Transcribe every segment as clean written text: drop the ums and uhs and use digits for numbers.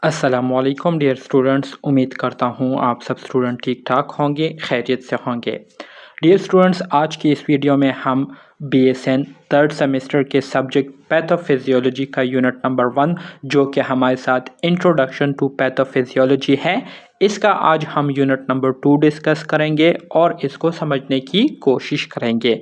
अस्सलामुअलैकुम dear students, उम्मीद करता हूँ आप सब स्टूडेंट ठीक ठाक होंगे, खैरियत से होंगे। डियर स्टूडेंट्स, आज की इस वीडियो में हम BSN थर्ड सेमेस्टर के सब्जेक्ट पैथोफिजियोलॉजी का यूनिट नंबर 1 जो कि हमारे साथ इंट्रोडक्शन टू पैथोफिजियोलॉजी है, इसका आज हम यूनिट नंबर 2 डिस्कस करेंगे और इसको समझने की कोशिश करेंगे।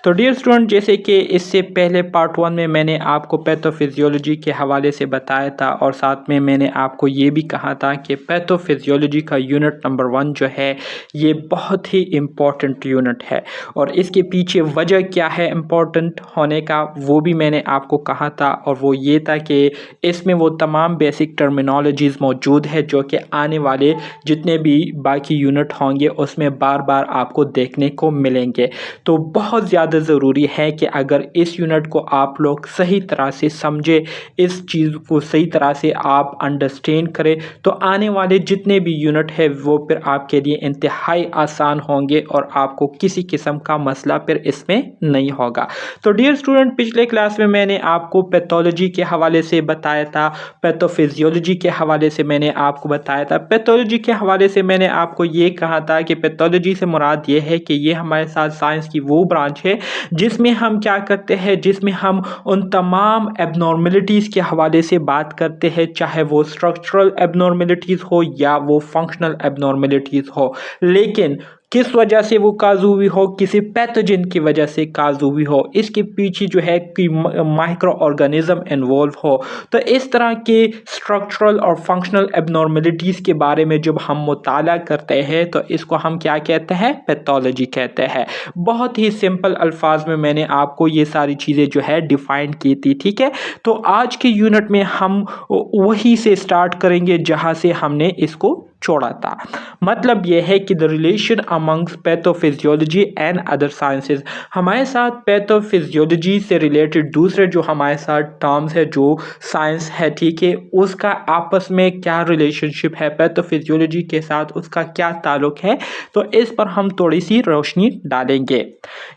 तो डियर स्टूडेंट, जैसे कि इससे पहले पार्ट 1 में मैंने आपको पैथोफिजियोलॉजी के हवाले से बताया था और साथ में मैंने आपको ये भी कहा था कि पैथोफिजियोलॉजी का यूनिट नंबर 1 जो है ये बहुत ही इम्पॉर्टेंट यूनिट है और इसके पीछे वजह क्या है इम्पॉर्टेंट होने का वो भी मैंने आपको कहा था, और वो ये था कि इसमें वो तमाम बेसिक टर्मिनोलॉजीज़ मौजूद है जो कि आने वाले जितने भी बाकी यूनिट होंगे उसमें बार बार आपको देखने को मिलेंगे। तो बहुत ज़्यादा ज़रूरी है कि अगर इस यूनिट को आप लोग सही तरह से समझे, इस चीज़ को सही तरह से आप अंडरस्टैंड करें, तो आने वाले जितने भी यूनिट है वो फिर आपके लिए इंतहाई आसान होंगे और आपको किसी किस्म का मसला फिर इसमें नहीं होगा। तो डियर स्टूडेंट, पिछले क्लास में मैंने आपको पैथोलॉजी के हवाले से बताया था, पैथोफिजियोलॉजी के हवाले से मैंने आपको बताया था। पैथोलॉजी के हवाले से मैंने आपको ये कहा था कि पैथोलॉजी से मुराद ये है कि ये हमारे साथ साइंस की वो ब्रांच है जिसमें हम क्या करते हैं, जिसमें हम उन तमाम एबनॉर्मेलिटीज़ के हवाले से बात करते हैं, चाहे वो स्ट्रक्चरल एबनॉर्मेलिटीज़ हो या वो फंक्शनल एबनॉर्मेलिटीज़ हो, लेकिन किस वजह से वो काज़ हुई हो, किसी पैथोजन की वजह से काज़ हुई हो, इसके पीछे जो है कि माइक्रो ऑर्गेनिज्म इन्वॉल्व हो। तो इस तरह के स्ट्रक्चरल और फंक्शनल एबनॉर्मेलिटीज़ के बारे में जब हम मुताला करते हैं तो इसको हम क्या कहते हैं, पैथोलॉजी कहते हैं। बहुत ही सिंपल अल्फाज में मैंने आपको ये सारी चीज़ें जो है डिफ़ाइन की थी, ठीक है। तो आज के यूनिट में हम वही से स्टार्ट करेंगे जहाँ से हमने इसको छोड़ा था। मतलब यह है कि the relation amongst pathophysiology and other sciences, हमारे साथ पैथोफिजियोलॉजी से रिलेटेड दूसरे जो हमारे साथ टर्म्स है, जो साइंस है, ठीक है, उसका आपस में क्या रिलेशनशिप है, पैथोफिजियोलॉजी के साथ उसका क्या ताल्लुक है, तो इस पर हम थोड़ी सी रोशनी डालेंगे।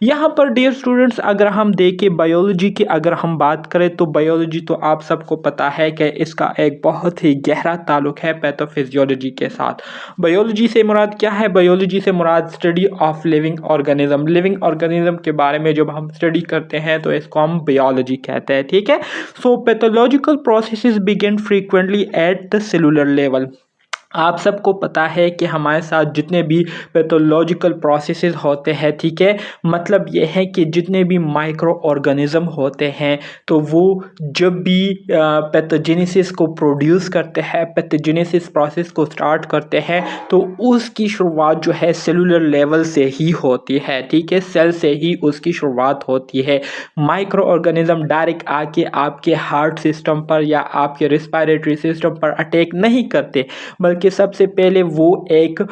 यहाँ पर डियर स्टूडेंट्स, अगर हम देखें बायोलॉजी की अगर हम बात करें तो बायोलॉजी तो आप सबको पता है कि इसका एक बहुत ही गहरा ताल्लुक है पैथोफिजियोलॉजी के साथ। बायोलॉजी से मुराद क्या है, बायोलॉजी से मुराद study of living organism. Living organism के बारे में जब हम स्टडी करते हैं तो इसको हम बायोलॉजी कहते हैं, ठीक है। So pathological processes begin frequently at the cellular level. आप सबको पता है कि हमारे साथ जितने भी पैथोलॉजिकल प्रोसेसेस होते हैं, ठीक है, मतलब ये है कि जितने भी माइक्रो ऑर्गेनिज्म होते हैं तो वो जब भी पैथोजेनेसिस को प्रोड्यूस करते हैं, पैथोजेनेसिस प्रोसेस को स्टार्ट करते हैं, तो उसकी शुरुआत जो है सेलुलर लेवल से ही होती है, ठीक है, सेल से ही उसकी शुरुआत होती है। माइक्रो ऑर्गेनिज्म डायरेक्ट आके आपके हार्ट सिस्टम पर या आपके रिस्पायरेटरी सिस्टम पर अटैक नहीं करते, कि सबसे पहले वो एक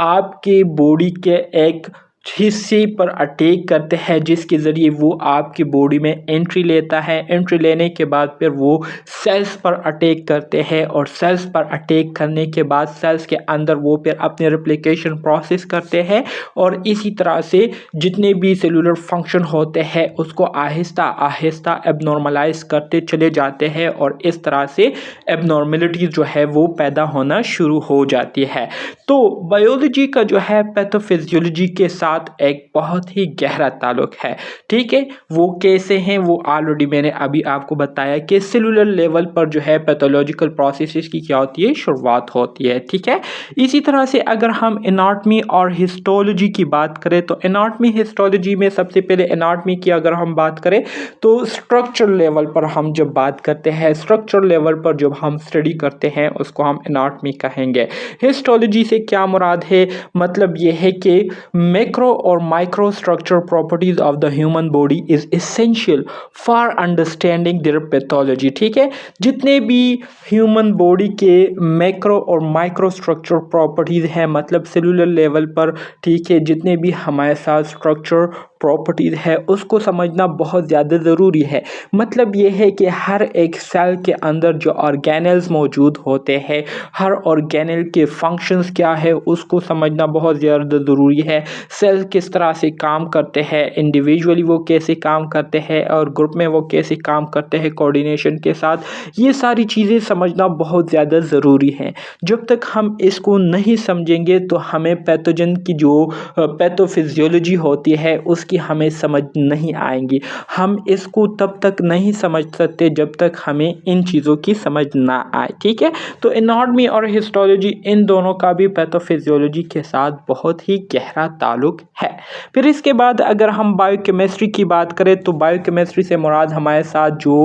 आपके बॉडी के एक हिस्से पर अटैक करते हैं जिसके ज़रिए वो आपकी बॉडी में एंट्री लेता है। एंट्री लेने के बाद फिर वो सेल्स पर अटैक करते हैं और सेल्स पर अटैक करने के बाद सेल्स के अंदर वो फिर अपने रेप्लिकेशन प्रोसेस करते हैं और इसी तरह से जितने भी सेलुलर फंक्शन होते हैं उसको आहिस्ता आहिस्ता एबनॉर्मलाइज करते चले जाते हैं और इस तरह से एबनॉर्मेलिटीज़ जो है वो पैदा होना शुरू हो जाती है। तो बायोलॉजी का जो है पैथोफिजियोलॉजी के साथ एक बहुत ही गहरा ताल्लुक है, ठीक है। वो कैसे हैं वो ऑलरेडी मैंने अभी आपको बताया कि सेलुलर लेवल पर जो है पैथोलॉजिकल प्रोसेसेस की क्या होती है, शुरुआत होती है, ठीक है। इसी तरह से अगर हम एनाटॉमी और हिस्टोलॉजी की बात करें तो एनाटॉमी हिस्टोलॉजी में सबसे पहले एनाटॉमी की अगर हम बात करें तो स्ट्रक्चर लेवल पर हम जब बात करते हैं, स्ट्रक्चर लेवल पर जब हम स्टडी करते हैं उसको हम एनाटॉमी कहेंगे। हिस्टोलॉजी से क्या मुराद है, मतलब ये है कि मैक्रो और micro structure properties of the human body is essential for understanding their pathology, ठीक है। जितने भी ह्यूमन बॉडी के मैक्रो और माइक्रो स्ट्रक्चर प्रॉपर्टीज हैं, मतलब सेलुलर लेवल पर, ठीक है, जितने भी हमारे साथ स्ट्रक्चर प्रॉपर्टीज़ है उसको समझना बहुत ज़्यादा ज़रूरी है। मतलब ये है कि हर एक सेल के अंदर जो ऑर्गेनेल्स मौजूद होते हैं, हर ऑर्गेनेल के फंक्शंस क्या है उसको समझना बहुत ज़्यादा ज़रूरी है। सेल किस तरह से काम करते हैं, इंडिविजुअली वो कैसे काम करते हैं और ग्रुप में वो कैसे काम करते हैं कोऑर्डिनेशन के साथ, ये सारी चीज़ें समझना बहुत ज़्यादा ज़रूरी है। जब तक हम इसको नहीं समझेंगे तो हमें पैथोजन की जो पैथोफिजियोलॉजी होती है उसकी हमें समझ नहीं आएंगी। हम इसको तब तक नहीं समझ सकते जब तक हमें इन चीज़ों की समझ ना आए। ठीक है, तो एनाटॉमी और हिस्टोलॉजी इन दोनों का भी पैथोफिजियोलॉजी के साथ बहुत ही गहरा ताल्लुक है। फिर इसके बाद अगर हम बायोकेमिस्ट्री की बात करें तो बायोकेमिस्ट्री से मुराद हमारे साथ जो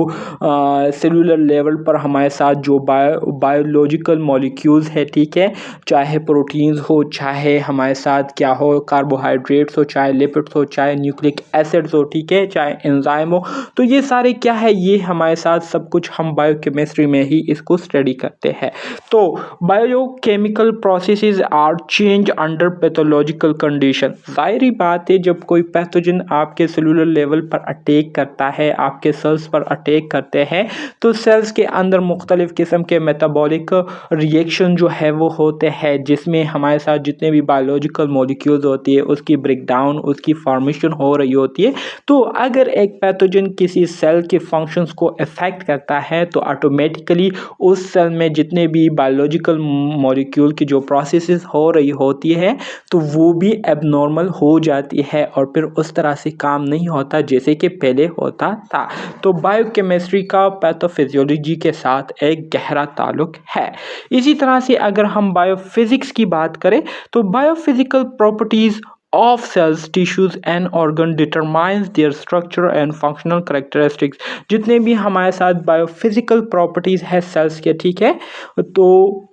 सेलुलर लेवल पर हमारे साथ जो बायोलॉजिकल मॉलिक्यूल्स है, ठीक है, चाहे प्रोटीन्स हो, चाहे हमारे साथ क्या हो, कार्बोहाइड्रेट्स हो, चाहे लिपिड्स हो, चाहे न्यूक्लिक एसिड्स हो, ठीक है, चाहे एंजाइम हो, तो ये सारे क्या है, ये हमारे साथ सब कुछ हम बायोकेमिस्ट्री में ही इसको स्टडी करते हैं। तो biochemical processes are change under pathological condition. जाहिर बात है जब कोई पैथोजन आपके सेलुलर लेवल पर अटैक करता है, आपके सेल्स पर अटैक करते हैं, तो सेल्स के अंदर मुख्तलिफ किस्म के मेटाबॉलिक रिएक्शन जो है वो होते हैं, जिसमें हमारे साथ जितने भी बायोलॉजिकल मॉलिक्यूल्स होती है उसकी ब्रेकडाउन, उसकी फॉर्मेशन हो रही होती है। तो अगर एक पैथोजन किसी सेल के फंक्शंस को अफेक्ट करता है तो ऑटोमेटिकली उस सेल में जितने भी बायोलॉजिकल मॉलिक्यूल की जो प्रोसेसेस हो रही होती है तो वो भी एबनॉर्मल हो जाती है और फिर उस तरह से काम नहीं होता जैसे कि पहले होता था। तो बायोकेमिस्ट्री का पैथोफिजियोलॉजी के साथ एक गहरा ताल्लुक है। इसी तरह से अगर हम बायोफिजिक्स की बात करें तो biophysical properties of cells, tissues and organ determines their structure and functional characteristics। जितने भी हमारे साथ बायोफिजिकल प्रॉपर्टीज है सेल्स के, ठीक है, तो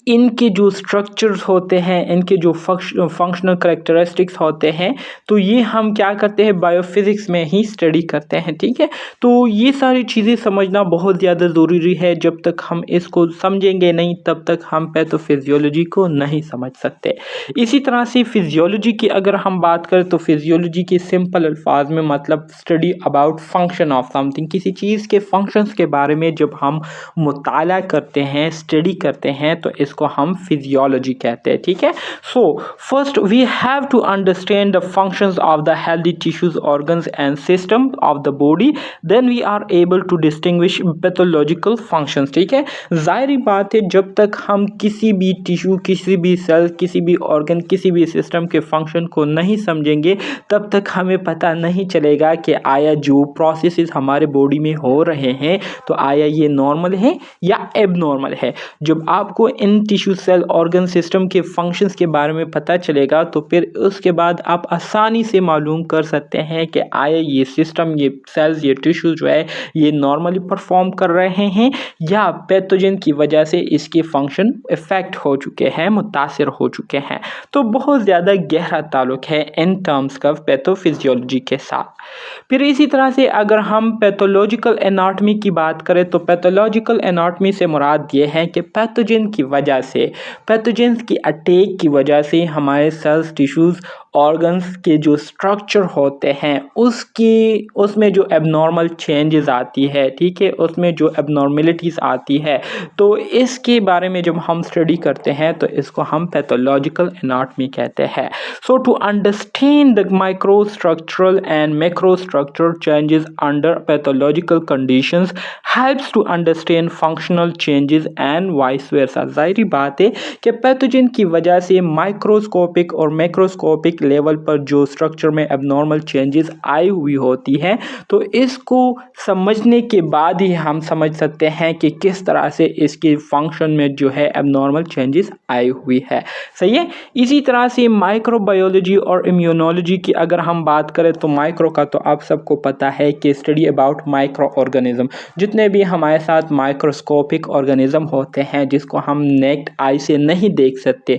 इनके जो स्ट्रक्चर्स होते हैं, इनके जो फंक्शनल करेक्टरिस्टिक्स होते हैं, तो ये हम क्या करते हैं बायोफिजिक्स में ही स्टडी करते हैं। ठीक है, तो ये सारी चीज़ें समझना बहुत ज़्यादा ज़रूरी है। जब तक हम इसको समझेंगे नहीं तब तक हम पैथोफिजियोलॉजी को नहीं समझ सकते। इसी तरह से फिजियोलॉजी की अगर हम बात करें तो फिजियोलॉजी के सिंपल अल्फाज में मतलब study about function of something, किसी चीज़ के फंक्शंस के बारे में जब हम मुताला करते हैं, स्टडी करते हैं, तो इसको हम फिजियोलॉजी कहते हैं। ठीक है, so first we have to understand the functions of the healthy tissues, organs and system of the body, then we are able to distinguish pathological functions. ठीक है, जाहिर बात है जब तक हम किसी भी टिश्यू, किसी भी सेल, किसी भी ऑर्गन, किसी भी सिस्टम के फंक्शन को नहीं समझेंगे तब तक हमें पता नहीं चलेगा कि आया जो प्रोसेसेस हमारे बॉडी में हो रहे हैं तो आया ये नॉर्मल है या एबनॉर्मल है। जब आपको इन टिश्यू, सेल, ऑर्गन, सिस्टम के फंक्शंस के बारे में पता चलेगा तो फिर उसके बाद आप आसानी से मालूम कर सकते हैं कि आया ये सिस्टम, ये सेल्स, ये टिश्यू जो है ये नॉर्मली परफॉर्म कर रहे हैं या पैथोजन की वजह से इसके फंक्शन इफेक्ट हो चुके हैं, मुतासिर हो चुके हैं। तो बहुत ज़्यादा गहरा ताल्लुक है इन टर्म्स का पैथोफिजियोलॉजी के साथ। फिर इसी तरह से अगर हम पैथोलॉजिकल एनाटॉमी की बात करें तो पैथोलॉजिकल एनाटॉमी से मुराद ये है कि पैथोजन की वजह से, पैथोजन की अटैक की वजह से हमारे सेल्स, टिश्यूज़, ऑर्गन्स के जो स्ट्रक्चर होते हैं उसमें जो एबनॉर्मल चेंजेस आती है, ठीक है, उसमें जो एबनॉर्मेलिटीज़ आती है, तो इसके बारे में जब हम स्टडी करते हैं तो इसको हम पैथोलॉजिकल एनाटॉमी कहते हैं। So to understand the micro structural and macro structural changes under pathological conditions helps to understand functional changes and vice versa. जाहिर बात है कि पैथोजन की वजह से माइक्रोस्कोपिक और मैक्रोस्कोपिक लेवल पर जो स्ट्रक्चर में एबनॉर्मल चेंजेस आई हुई होती है तो इसको समझने के बाद ही हम समझ सकते हैं कि किस तरह से इसके फंक्शन में जो है एबनॉर्मल चेंजेस आई हुई है। सही है, इसी तरह से माइक्रोबायोलॉजी और इम्यूनोलॉजी की अगर हम बात करें तो माइक्रो का तो आप सबको पता है कि स्टडी अबाउट माइक्रो ऑर्गेनिज्म, जितने भी हमारे साथ माइक्रोस्कोपिक ऑर्गेनिज्म होते हैं जिसको हम नेक्ड आई से नहीं देख सकते,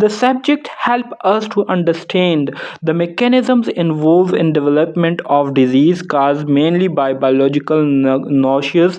The subject help us to understand the mechanisms involved in development of disease caused mainly by biological noxious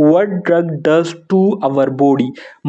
what drug does to our body،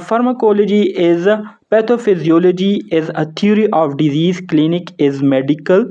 pharmacology is pathophysiology is a theory of disease, clinic is medical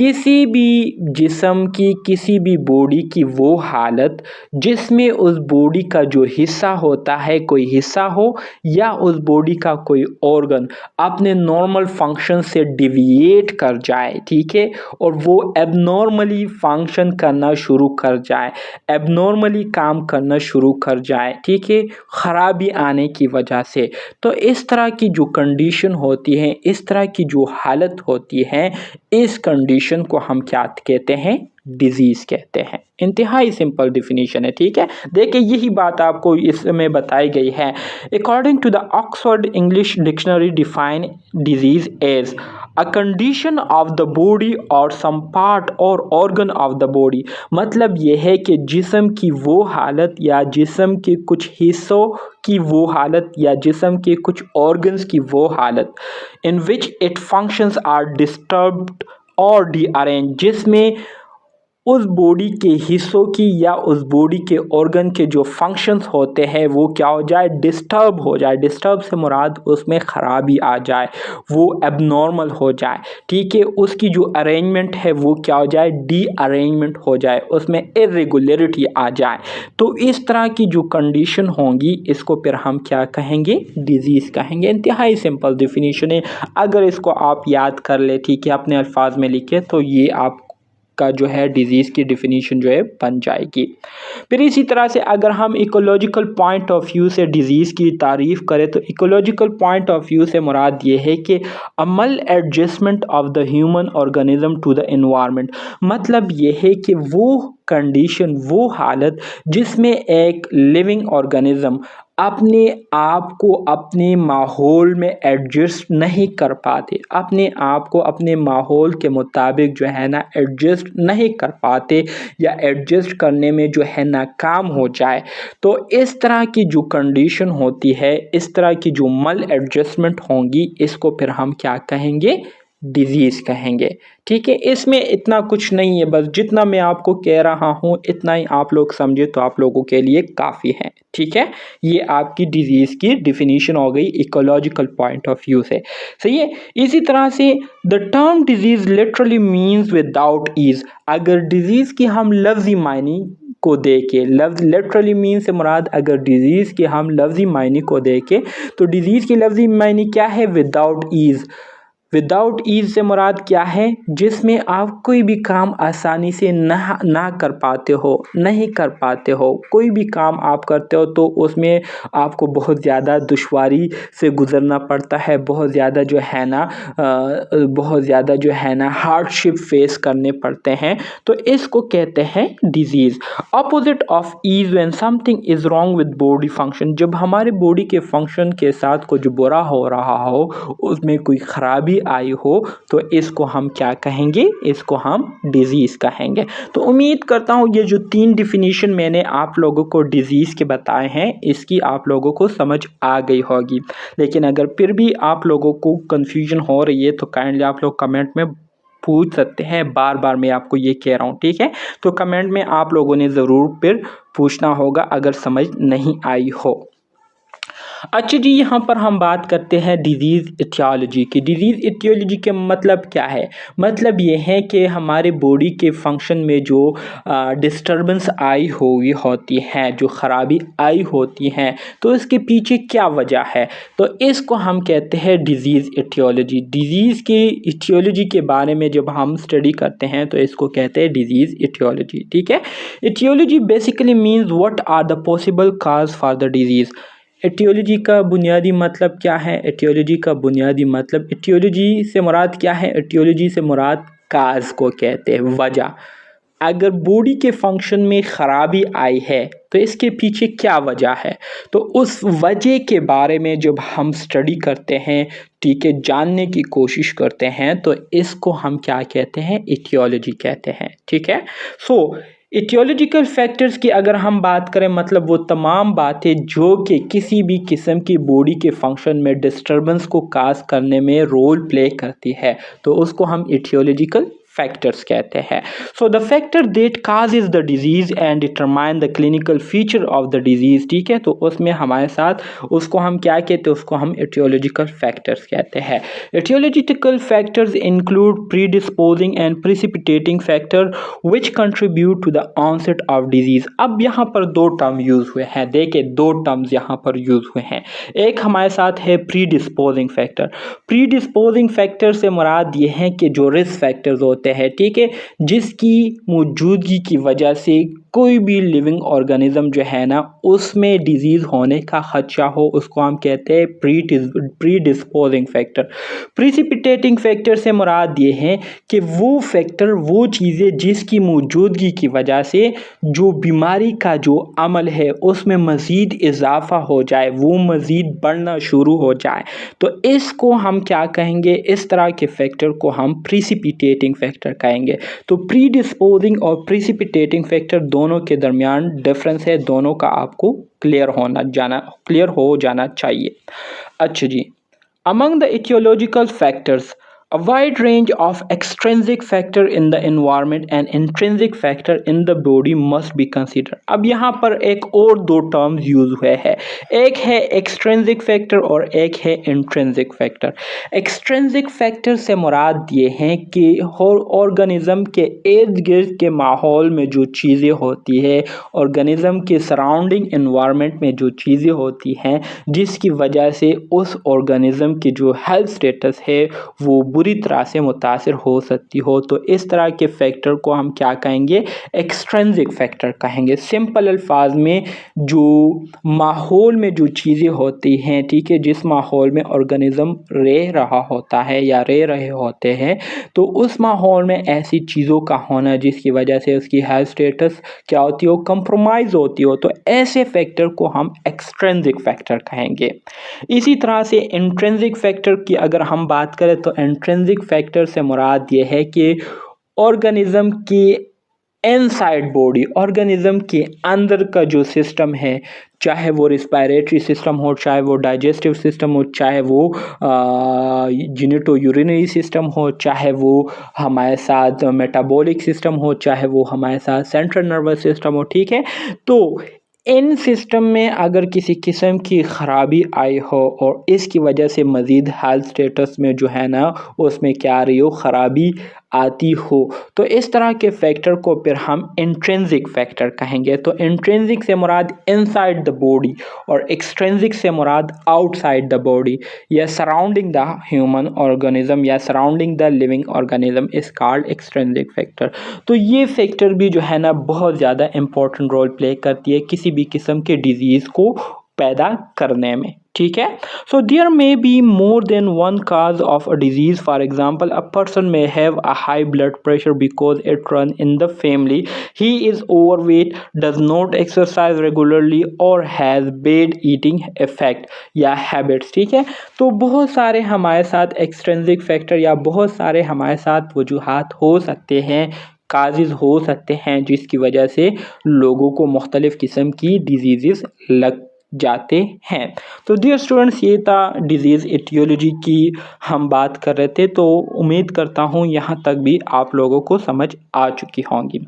किसी भी जिस्म की, किसी भी body की वो हालत जिसमें उस बॉडी का जो हिस्सा होता है, कोई हिस्सा हो या उस बॉडी का कोई ऑर्गन अपने नॉर्मल फंक्शन से डिविएट कर जाए, ठीक है, और वो एबनॉर्मली फंक्शन करना शुरू कर जाए, एबनॉर्मली काम करना शुरू कर जाए, ठीक है, ख़राबी आने की वजह से। तो इस तरह की जो कंडीशन होती है, इस तरह की जो हालत होती है, इस कंडीशन को हम क्या कहते हैं? डिजीज़ कहते हैं। इंतहाई सिंपल डिफिनीशन है, ठीक है। देखिए यही बात आपको इसमें बताई गई है। According to the Oxford English dictionary define disease as a condition of the body और सम पार्ट और ऑर्गन ऑफ द बॉडी। मतलब ये है कि जिस्म की वो हालत या जिस्म के कुछ हिस्सों की वो हालत या जिस्म के कुछ ऑर्गन्स की वो हालत in which it functions are disturbed और डीअरेंज, जिसमें उस बॉडी के हिस्सों की या उस बॉडी के ऑर्गन के जो फंक्शंस होते हैं वो क्या हो जाए? डिस्टर्ब हो जाए। डिस्टर्ब से मुराद उसमें ख़राबी आ जाए, वो एबनॉर्मल हो जाए, ठीक है, उसकी जो अरेंजमेंट है वो क्या हो जाए? डी अरेंजमेंट हो जाए, उसमें इरेगुलरिटी आ जाए। तो इस तरह की जो कंडीशन होंगी इसको फिर हम क्या कहेंगे? डिजीज़ कहेंगे। इंतहाई सिंपल डिफिनीशन है, अगर इसको आप याद कर ले, ठीक है, अपने अल्फाज में लिखे, तो ये आप का जो है डिजीज़ की डिफिनीशन जो है बन जाएगी। फिर इसी तरह से अगर हम इकोलॉजिकल पॉइंट ऑफ व्यू से डिजीज़ की तारीफ़ करें तो इकोलॉजिकल पॉइंट ऑफ व्यू से मुराद ये है कि अमल adjustment of the human organism to the environment. मतलब ये है कि वो कंडीशन, वो हालत जिसमें एक लिविंग ऑर्गेनिज्म अपने आप को अपने माहौल में एडजस्ट नहीं कर पाते, अपने आप को अपने माहौल के मुताबिक जो है ना एडजस्ट नहीं कर पाते या एडजस्ट करने में जो है नाकाम हो जाए, तो इस तरह की जो कंडीशन होती है, इस तरह की जो मल एडजस्टमेंट होंगी, इसको फिर हम क्या कहेंगे? डिजीज़ कहेंगे, ठीक है। इसमें इतना कुछ नहीं है, बस जितना मैं आपको कह रहा हूँ इतना ही आप लोग समझे तो आप लोगों के लिए काफ़ी है, ठीक है। ये आपकी डिजीज़ की डिफिनीशन हो गई इकोलॉजिकल पॉइंट ऑफ व्यू से, सही है। इसी तरह से the term disease literally means without ease. अगर डिजीज़ की हम लफ्ज़ी मायने को देखें, लफ्ज़ लिटरली मीन से मुराद अगर डिजीज़ की हम लफ्ज़ी मायने को देखें तो डिजीज़ की लफ्ज़ी मायने क्या है? Without ease. विदाउट ईज से मुराद क्या है? जिसमें आप कोई भी काम आसानी से ना कर पाते हो, नहीं कर पाते हो। कोई भी काम आप करते हो तो उसमें आपको बहुत ज़्यादा दुश्वारी से गुज़रना पड़ता है, बहुत ज़्यादा जो है ना हार्डशिप फेस करने पड़ते हैं, तो इसको कहते हैं disease. Opposite of ease when something is wrong with body function. जब हमारे बॉडी के फंक्शन के साथ कुछ बुरा हो रहा हो, उसमें कोई ख़राबी आई हो, तो इसको हम क्या कहेंगे? इसको हम डिजीज़ कहेंगे। तो उम्मीद करता हूँ ये जो 3 डिफिनीशन मैंने आप लोगों को डिजीज़ के बताए हैं, इसकी आप लोगों को समझ आ गई होगी। लेकिन अगर फिर भी आप लोगों को कन्फ्यूजन हो रही है तो काइंडली आप लोग कमेंट में पूछ सकते हैं। बार बार मैं आपको ये कह रहा हूँ, ठीक है। तो कमेंट में आप लोगों ने ज़रूर फिर पूछना होगा अगर समझ नहीं आई हो। अच्छा जी, यहाँ पर हम बात करते हैं डिजीज़ एटियोलॉजी की। डिजीज़ एटियोलॉजी के मतलब क्या है? मतलब ये है कि हमारे बॉडी के फंक्शन में जो डिस्टर्बेंस आई हुई होती है, जो ख़राबी आई होती हैं, तो इसके पीछे क्या वजह है? तो इसको हम कहते हैं डिजीज़ एटियोलॉजी। डिजीज़ की एटियोलॉजी के बारे में जब हम स्टडी करते हैं तो इसको कहते हैं डिजीज़ एटियोलॉजी, ठीक है। Aetiology basically means what are the possible cause for the disease. Aetiology का बुनियादी मतलब क्या है? एटियोलॉजी का बुनियादी मतलब, एटियोलॉजी से मुराद क्या है? एटियोलॉजी से मुराद काज को कहते हैं, वजह। अगर बॉडी के फंक्शन में ख़राबी आई है तो इसके पीछे क्या वजह है, तो उस वजह के बारे में जब हम स्टडी करते हैं, ठीक है, जानने की कोशिश करते हैं, तो इसको हम क्या कहते हैं? एटियोलॉजी कहते हैं, ठीक है। एटियोलॉजिकल फैक्टर्स की अगर हम बात करें, मतलब वो तमाम बातें जो कि किसी भी किस्म की बॉडी के फंक्शन में डिस्टर्बेंस को काज करने में रोल प्ले करती है, तो उसको हम एटियोलॉजिकल फैक्टर्स कहते हैं। So the factor that causes the disease and determine the clinical feature of the disease, ठीक है। तो उसमें हमारे साथ उसको हम क्या कहते हैं, उसको हम एटियोलॉजिकल फैक्टर्स कहते हैं। Etiological factors include predisposing and precipitating factor which contribute to the onset of disease. अब यहाँ पर दो टर्म यूज़ हुए हैं, देखिए दो टर्म्स यहाँ पर यूज़ हुए हैं। एक हमारे साथ है प्रीडिस्पोजिंग फैक्टर। प्रीडिस्पोजिंग फैक्टर से मुराद ये है कि जो रिस्क फैक्टर्स होते हैं, ठीक है, जिसकी मौजूदगी की वजह से कोई भी लिविंग ऑर्गेनिज्म जो है ना उसमें डिजीज़ होने का खदशा हो, उसको हम कहते हैं प्रीडिस्पोजिंग फैक्टर। प्रिसिपिटेटिंग फैक्टर से मुराद ये है कि वो फैक्टर, वो चीज़ें जिसकी मौजूदगी की वजह से जो बीमारी का जो अमल है उसमें मज़ीद इजाफा हो जाए, वो मज़ीद बढ़ना शुरू हो जाए, तो इसको हम क्या कहेंगे, इस तरह के फैक्टर को हम प्रिसिपिटेटिंग फैक्टर कहेंगे। तो प्रीडिस्पोजिंग और प्रिसिपिटेटिंग फैक्टर दोनों के दरमियान डिफरेंस है, दोनों का आपको क्लियर हो जाना चाहिए। अच्छा जी, among the etiological factors, a wide range of extrinsic factor in the environment and intrinsic factor in the body must be considered। अब यहाँ पर एक और दो टर्म्स यूज हुए हैं, एक है एक्सट्रिंसिक फैक्टर और एक है इंट्रिंसिक फैक्टर। एक्सट्रिंसिक फैक्टर से मुराद ये हैं कि ऑर्गेनिज्म के इर्द गिर्द के माहौल में जो चीज़ें होती है, ऑर्गेनिज्म के सराउंडिंग एनवायरनमेंट में जो चीज़ें होती हैं, जिसकी वजह से उस ऑर्गेनिज्म की जो हेल्थ स्टेटस है वो बुरी तरह से मुतासिर हो सकती हो, तो इस तरह के फैक्टर को हम क्या कहेंगे, एक्सट्रिंसिक फैक्टर कहेंगे। सिंपल अल्फाज में जो माहौल में जो चीज़ें होती हैं, ठीक है, जिस माहौल में ऑर्गेनिज्म रह रहा होता है या रह रहे होते हैं, तो उस माहौल में ऐसी चीज़ों का होना जिसकी वजह से उसकी हेल्थ स्टेटस क्या होती हो, कंप्रोमाइज़ होती हो, तो ऐसे फैक्टर को हम एक्सट्रिंसिक फैक्टर कहेंगे। इसी तरह से इंट्रिंसिक फैक्टर की अगर हम बात करें तो इंट्रिंसिक फैक्टर से मुराद ये है कि ऑर्गेनिज्म की इनसाइड बॉडी, ऑर्गेनिज्म के अंदर का जो सिस्टम है, चाहे वो रिस्पायरेटरी सिस्टम हो, चाहे वो डाइजेस्टिव सिस्टम हो, चाहे वो जेनिटो यूरिनरी सिस्टम हो, चाहे वो हमारे साथ मेटाबॉलिक सिस्टम हो, चाहे वो हमारे साथ सेंट्रल नर्वस सिस्टम हो, ठीक है। तो इन सिस्टम में अगर किसी किस्म की ख़राबी आई हो और इसकी वजह से मज़ीद हेल्थ स्टेटस में जो है ना उसमें क्या आ रही हो, ख़राबी आती हो, तो इस तरह के फैक्टर को फिर हम इंट्रिंसिक फैक्टर कहेंगे। तो इंट्रिंसिक से मुराद इनसाइड द बॉडी और एक्सट्रिंसिक से मुराद आउटसाइड द बॉडी या सराउंडिंग द ह्यूमन ऑर्गेनिज्म या surrounding the living organism is called extrinsic factor. तो ये फैक्टर भी जो है ना बहुत ज़्यादा इंपॉर्टेंट रोल प्ले करती है किसी भी किस्म के डिजीज़ को पैदा करने में, ठीक है। So there may be more than one cause of a disease. For example, a person may have a high blood pressure because it run in the family, he is overweight, does not exercise regularly और has bad eating effect या habits, ठीक है। तो बहुत सारे हमारे साथ extrinsic factor या बहुत सारे हमारे साथ वजूहात हो सकते हैं, काजेज़ हो सकते हैं जिसकी वजह से लोगों को मुख्तलिफ़ किस्म की डिजीज़ लग जाते हैं। तो डियर स्टूडेंट्स, ये था डिजीज़ एटियोलॉजी की हम बात कर रहे थे, तो उम्मीद करता हूँ यहाँ तक भी आप लोगों को समझ आ चुकी होंगी।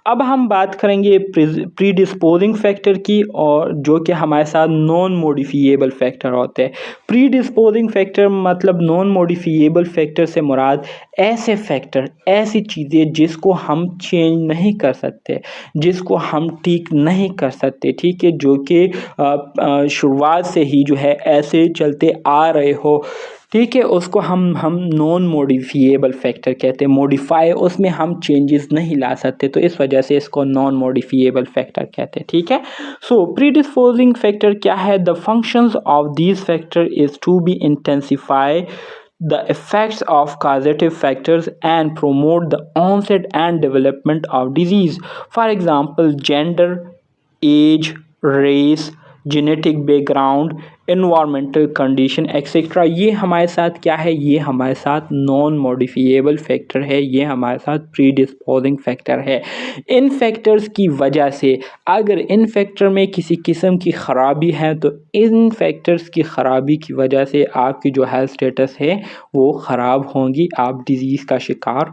अब हम बात करेंगे प्रीडिस्पोजिंग फैक्टर की, और जो कि हमारे साथ नॉन मॉडिफिएबल फैक्टर होते हैं। प्रीडिस्पोजिंग फैक्टर मतलब नॉन मॉडिफिएबल फैक्टर से मुराद ऐसे फैक्टर, ऐसी चीज़ें जिसको हम चेंज नहीं कर सकते, जिसको हम ठीक नहीं कर सकते, ठीक है, जो कि शुरुआत से ही जो है ऐसे चलते आ रहे हो, ठीक है, उसको हम नॉन मॉडिफिएबल फैक्टर कहते हैं। मॉडिफाई, उसमें हम चेंजेस नहीं ला सकते, तो इस वजह से इसको नॉन मॉडिफिएबल फैक्टर कहते हैं, ठीक है। सो प्रीडिस्पोजिंग फैक्टर क्या है? The functions of these factor is to be intensify the effects of causative factors and promote the onset and development of disease. For example, gender, age, race, genetic background, environmental condition etcetera, ये हमारे साथ क्या है? ये हमारे साथ non modifiable factor है, ये हमारे साथ प्रीडिस्पोजिंग फैक्टर है। इन फैक्टर्स की वजह से अगर इन फैक्टर में किसी किस्म की ख़राबी है तो इन फैक्टर्स की ख़राबी की वजह से आपकी जो हेल्थ स्टेटस है वो ख़राब होंगी, आप डिजीज़ का शिकार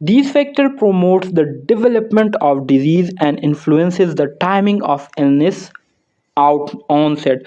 these factor promotes the development of disease and influences the timing of illness onset.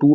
2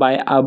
by a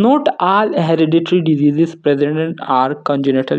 Not all hereditary diseases present are congenital.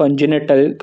congenital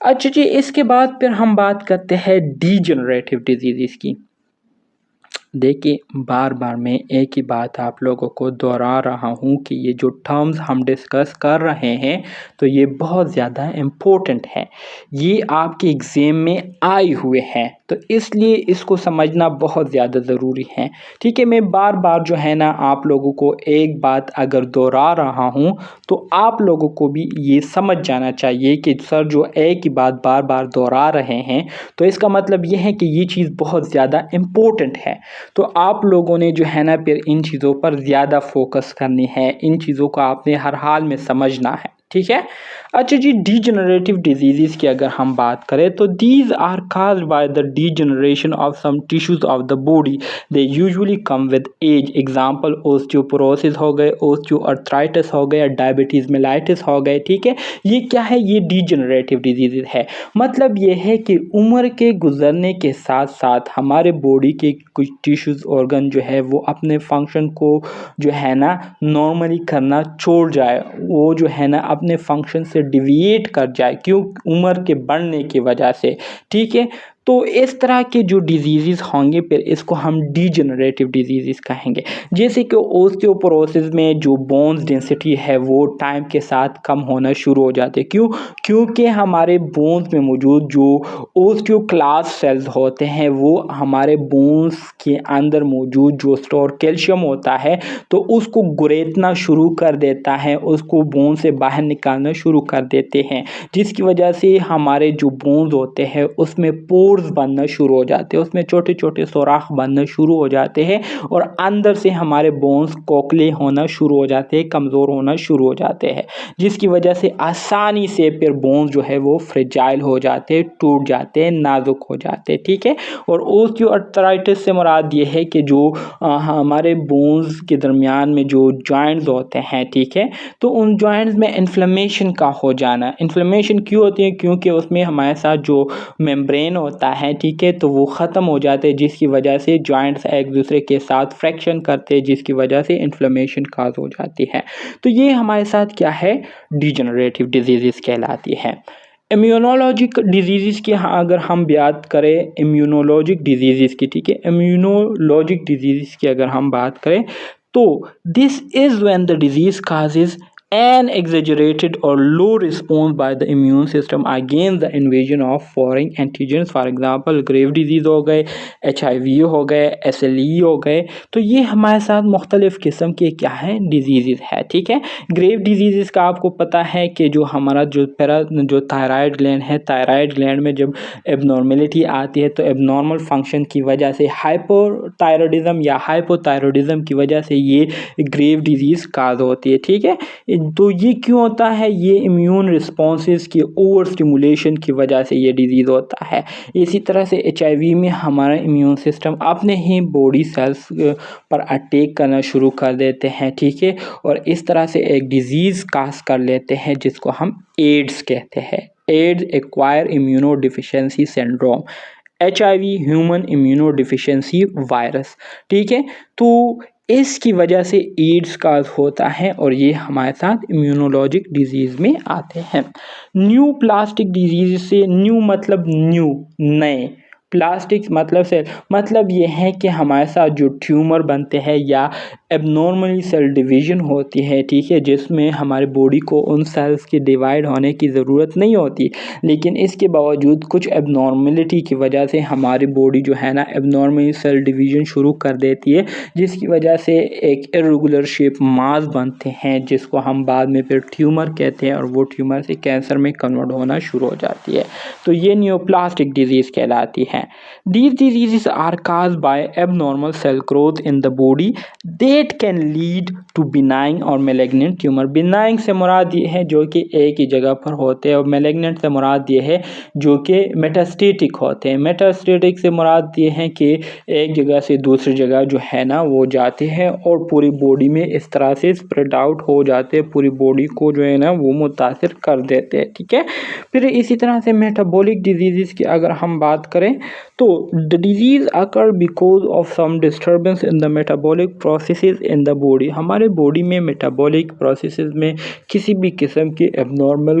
अच्छा जी, इसके बाद फिर हम बात करते हैं डीजनरेटिव डिजीज़ की। देखिए, बार बार मैं एक ही बात आप लोगों को दोहरा रहा हूँ कि ये जो टर्म्स हम डिस्कस कर रहे हैं तो ये बहुत ज़्यादा इम्पोर्टेंट है, ये आपके एग्ज़ाम में आए हुए हैं, तो इसलिए इसको समझना बहुत ज़्यादा ज़रूरी है। ठीक है, मैं बार बार जो है ना आप लोगों को एक बात अगर दोहरा रहा हूँ तो आप लोगों को भी ये समझ जाना चाहिए कि सर जो एक ही बात बार बार दोहरा रहे हैं तो इसका मतलब ये है कि ये चीज़ बहुत ज़्यादा इम्पोर्टेंट है। तो आप लोगों ने जो है ना फिर इन चीज़ों पर ज़्यादा फोकस करनी है, इन चीज़ों को आपने हर हाल में समझना है, ठीक है। अच्छा जी, डीजनरेटिव डिजीज़ की अगर हम बात करें तो these are caused by the degeneration of some tissues of the body, they usually come with age. Example osteoporosis हो गए, ओस्टियोआर्थराइटिस हो गया, डायबिटीज़ मेलाइटिस हो गए, ठीक है। ये क्या है, ये डीजनरेटिव डिजीज़ है। मतलब ये है कि उम्र के गुजरने के साथ साथ हमारे बॉडी के कुछ टिश्यूज़ ऑर्गन जो है वो अपने फंक्शन को जो है ना नॉर्मली करना छोड़ जाए, वो जो है ना अपने फंक्शन से डिविएट कर जाए, क्यों, उम्र के बढ़ने की वजह से, ठीक है। तो इस तरह के जो डिजीज़ होंगे फिर इसको हम डीजनरेटिव डिजीज़ कहेंगे। जैसे कि ओस्टियोपोरोसिस में जो बोन्स डेंसिटी है वो टाइम के साथ कम होना शुरू हो जाते हैं, क्यों, क्योंकि हमारे बोन्स में मौजूद जो ओस्टियोक्लास्ट सेल्स होते हैं वो हमारे बोन्स के अंदर मौजूद जो स्टोर कैल्शियम होता है तो उसको गुरेतना शुरू कर देता है, उसको बोन से बाहर निकालना शुरू कर देते हैं, जिसकी वजह से हमारे जो बोन्स होते हैं उसमें पोर्स बनना शुरू हो जाते हैं, उसमें छोटे छोटे सुराख बनना शुरू हो जाते हैं और अंदर से हमारे बोन्स खोखले होना शुरू हो जाते हैं, कमज़ोर होना शुरू हो जाते हैं, जिसकी वजह से आसानी से फिर बोन्स जो है वो फ्रेजाइल हो जाते हैं, टूट जाते हैं, नाजुक हो जाते हैं, ठीक है। और ओस्टियोआर्थराइटिस से मुराद ये है कि जो हमारे बोन्स के दरमियान में जो जॉइंट्स होते हैं, ठीक है, तो उन जॉइंट्स में इन्फ्लेमेशन का हो जाना। इन्फ्लेमेशन क्यों होती है, क्योंकि उसमें हमारे साथ जो मेम्ब्रेन होता है, ठीक है, तो वो ख़त्म हो जाते हैं, जिसकी वजह से जॉइंट्स एक दूसरे के साथ फ्रैक्शन करते हैं, जिसकी वजह से इन्फ्लेमेशन काज हो जाती है। तो ये हमारे साथ क्या है, डीजनरेटिव डिजीज़ कहलाती है। इम्यूनोलॉजिक डिजीज़ की अगर हम बात करें, इम्यूनोलॉजिक डिजीज़ की, ठीक है, इम्यूनोलॉजिक डिजीज़ की अगर हम बात करें तो this is when the disease causes an exaggerated or low response by the immune system against the invasion of foreign antigens, for example Grave disease हो गए, HIV हो गए, SLE हो गए, तो ये हमारे साथ मुख्तलिफ़ किस्म के क्या है, डिजीज़ है, ठीक है। ग्रेव डिजीज़ का आपको पता है कि जो हमारा जो थायराइड ग्लैंड है, थायराइड ग्लैंड में जब एबनॉर्मेलिटी आती है तो एबनॉर्मल फंक्शन की वजह से हाइपोथायरॉयडिज्म या हाइपोथायरॉयडिज्म की वजह से ये ग्रेव डिजीज़ काज होती है, ठीक है। तो ये क्यों होता है, ये इम्यून रिस्पॉन्सेस की ओवर स्टिमुलेशन की वजह से ये डिजीज़ होता है। इसी तरह से HIV में हमारा इम्यून सिस्टम अपने ही बॉडी सेल्स पर अटैक करना शुरू कर देते हैं, ठीक है, और इस तरह से एक डिजीज़ काज कर लेते हैं जिसको हम एड्स कहते हैं, AIDS acquire immuno deficiency syndrome, HIV human immuno deficiency virus, ठीक है। तो इसकी वजह से एड्स का होता है और ये हमारे साथ इम्यूनोलॉजिक डिजीज़ में आते हैं। न्यू प्लास्टिक डिजीज़ से, न्यू मतलब न्यू, नए, प्लास्टिक मतलब ये है कि हमारे साथ जो ट्यूमर बनते हैं या एबनॉर्मली सेल डिवीज़न होती है, ठीक है, जिसमें हमारे बॉडी को उन सेल्स के डिवाइड होने की ज़रूरत नहीं होती, लेकिन इसके बावजूद कुछ एबनॉर्मलिटी की वजह से हमारी बॉडी जो है ना एबनॉर्मली सेल डिवीज़न शुरू कर देती है, जिसकी वजह से एक इरेगुलर शेप मास बनते हैं जिसको हम बाद में फिर ट्यूमर कहते हैं और वो ट्यूमर से कैंसर में कन्वर्ट होना शुरू हो जाती है। तो ये न्यूप्लास्टिक डिजीज़ कहलाती है। These diseases are caused by abnormal cell growth in the body that can lead to benign or malignant tumor। benign से मुराद ये है जो कि एक ही जगह पर होते हैं और malignant से मुराद ये है जो कि मेटास्टेटिक होते हैं। मेटास्टेटिक से मुराद ये है कि एक जगह से दूसरी जगह जो है ना वो जाते हैं और पूरी बॉडी में इस तरह से स्प्रेड आउट हो जाते हैं, पूरी बॉडी को जो है ना वो मुतासिर कर देते हैं, ठीक है। फिर इसी तरह से मेटाबॉलिक डिजीज़ की अगर हम बात करें तो the disease occur because of some disturbance in the metabolic processes in the body. हमारे बॉडी में मेटाबॉलिक प्रोसेसेस में किसी भी किस्म की abnormal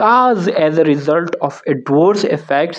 caused as a result of adverse effects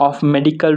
of medical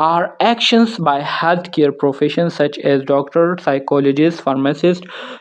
are actions by healthcare professions such as doctor, psychologist, pharmacist،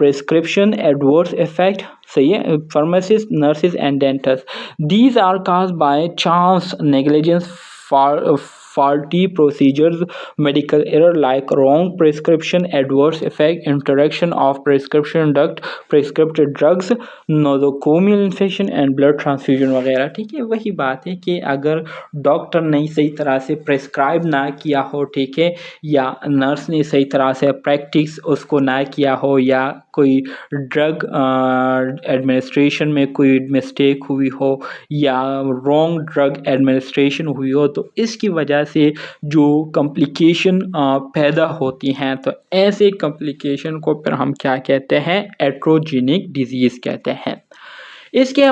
prescription, adverse effect، सही है, pharmacists, nurses and dentists. These are caused by chance, negligence, faulty procedures, medical error like wrong prescription, adverse effect, interaction of prescription prescribed drugs, nosocomial infection and blood transfusion वगैरह। ठीक है, वही बात है कि अगर डॉक्टर ने सही तरह से प्रेस्क्राइब ना किया हो, ठीक है, या नर्स ने सही तरह से प्रैक्टिस उसको ना किया हो, या कोई ड्रग एडमिनिस्ट्रेशन में कोई मिस्टेक हुई हो, या रॉन्ग ड्रग एडमिनिस्ट्रेशन हुई हो, तो इसकी वजह से जो कॉम्प्लिकेशन पैदा होती हैं, तो ऐसे कॉम्प्लिकेशन को फिर हम क्या कहते हैं, एट्रोजेनिक डिजीज़ कहते हैं। इसके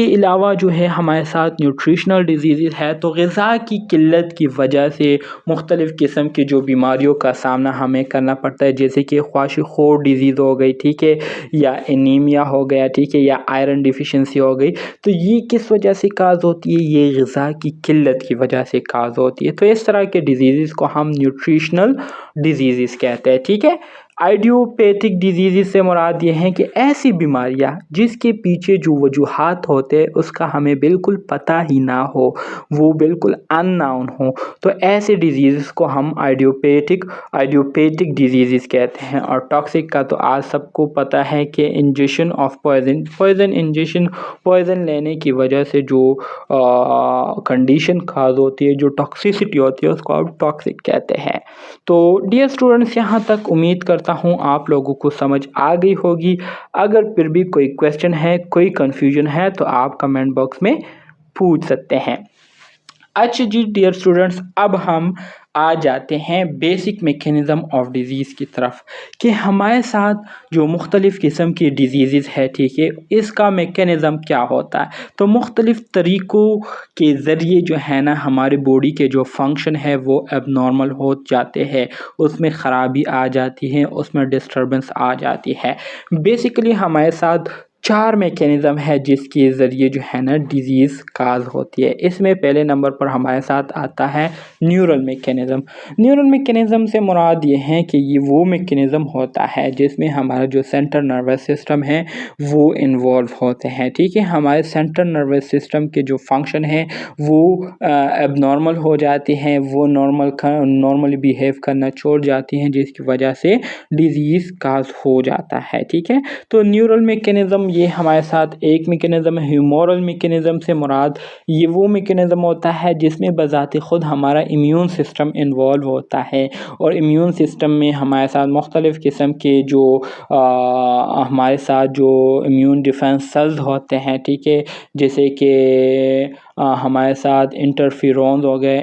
अलावा जो है हमारे साथ न्यूट्रिशनल डिजीज़ है, तो ग़िज़ा की किल्लत की वजह से मुख्तलिफ़ किस्म की जो बीमारियों का सामना हमें करना पड़ता है, जैसे कि ख्वाशिख़ोर डिजीज़ हो गई, ठीक है, या एनीमिया हो गया, ठीक है, या आयरन डिफिशिएंसी हो गई। तो ये किस वजह से काज होती है, ये ग़िज़ा की किल्लत की वजह से काज होती है। तो इस तरह के डिजीज़ को हम न्यूट्रिशनल डिजीज़ कहते हैं। ठीक है, आइडियोपैथिक डिजीज़ से मुराद ये हैं कि ऐसी बीमारियां जिसके पीछे जो वजूहात होते हैं उसका हमें बिल्कुल पता ही ना हो, वो बिल्कुल अननोन हो, तो ऐसे डिजीज़ को हम आइडियोपैथिक डिजीज़ कहते हैं। और टॉक्सिक का तो आज सबको पता है कि इंजेक्शन ऑफ पॉइजन लेने की वजह से जो कंडीशन खास होती है, जो टॉक्सिसिटी होती है, उसको आप टॉक्सिक कहते हैं। तो डियर स्टूडेंट्स, यहाँ तक उम्मीद करता हूँ आप लोगों को समझ आ गई होगी। अगर फिर भी कोई क्वेश्चन है, कोई कंफ्यूजन है, तो आप कमेंट बॉक्स में पूछ सकते हैं। अच्छा जी डियर स्टूडेंट्स, अब हम आ जाते हैं बेसिक मैकेनिज़्म ऑफ डिज़ीज़ की तरफ, कि हमारे साथ जो मुख्तलिफ़ किस्म की डिजीज़ है, ठीक है, इसका मैकेनिज़्म क्या होता है। तो मुख्तलिफ़ तरीक़ों के ज़रिए जो है ना हमारे बॉडी के जो फंक्शन है वो एबनॉर्मल हो जाते हैं, उसमें ख़राबी आ जाती है, उसमें डिस्टर्बेंस आ जाती है। बेसिकली हमारे साथ 4 मैकेनिज़्म है जिसके ज़रिए जो है ना डिज़ीज़ काज होती है। इसमें पहले नंबर पर हमारे साथ आता है न्यूरल मैकेनिज़्म। न्यूरल मैकेनिज़्म से मुराद ये है कि ये वो मैकेनिज़्म होता है जिसमें हमारा जो सेंट्रल नर्वस सिस्टम है वो इन्वॉल्व होते हैं। ठीक है, हमारे सेंट्रल नर्वस सिस्टम के जो फंक्शन है वो एबनॉर्मल हो जाते हैं, वो नॉर्मली बिहेव करना छोड़ जाती हैं, जिसकी वजह से डिज़ीज़ काज हो जाता है। ठीक है, तो न्यूरल मैकेनिज़्म ये हमारे साथ एक मैकेनिज़्म है। ह्यूमोरल मैकेनिज़्म से मुराद ये वो मैकेनिज़्म होता है जिसमें बज़ाते ख़ुद हमारा इम्यून सिस्टम इन्वॉल्व होता है, और इम्यून सिस्टम में हमारे साथ मुख्तलिफ़ किस्म के जो हमारे साथ जो इम्यून डिफेंस सेल्स होते हैं, ठीक है, जैसे कि हमारे साथ इंटरफेरॉन्स हो गए,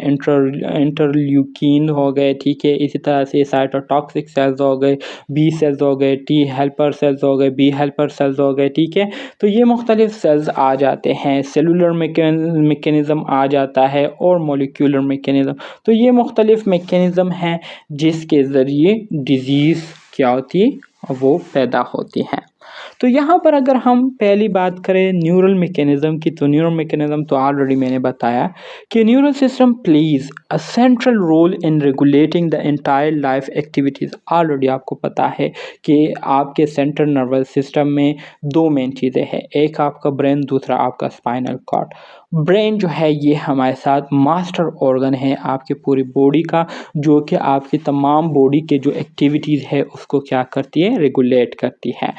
इंटरल्यूकिन हो गए, ठीक है, इसी तरह से साइटोटॉक्सिक सेल्स हो गए, बी सेल्स हो गए, टी हेल्पर सेल्स हो गए, बी हेल्पर सेल्स हो गए। ठीक है, तो ये मुख्तलिफ सेल्स आ जाते हैं, सेलुलर मैकेनिज़्म आ जाता है, और मोलिकुलर मैकेनिज़्म। तो ये मुख्तलिफ मैकेनिज़्म हैं जिसके ज़रिए डिज़ीज़ क्या होती है, वो पैदा होती हैं। तो यहाँ पर अगर हम पहली बात करें न्यूरल मैकेनिज़्म की, तो न्यूरल मैकेनिज़्म तो ऑलरेडी मैंने बताया कि neural system plays a central role in regulating the entire life activities. Already आपको पता है कि आपके सेंट्रल नर्वस सिस्टम में 2 मेन चीज़ें हैं, एक आपका ब्रेन, दूसरा आपका स्पाइनल कॉर्ड। ब्रेन जो है ये हमारे साथ मास्टर ऑर्गन है आपकी पूरी बॉडी का, जो कि आपकी तमाम बॉडी के जो एक्टिविटीज़ है उसको क्या करती है, रेगुलेट करती है।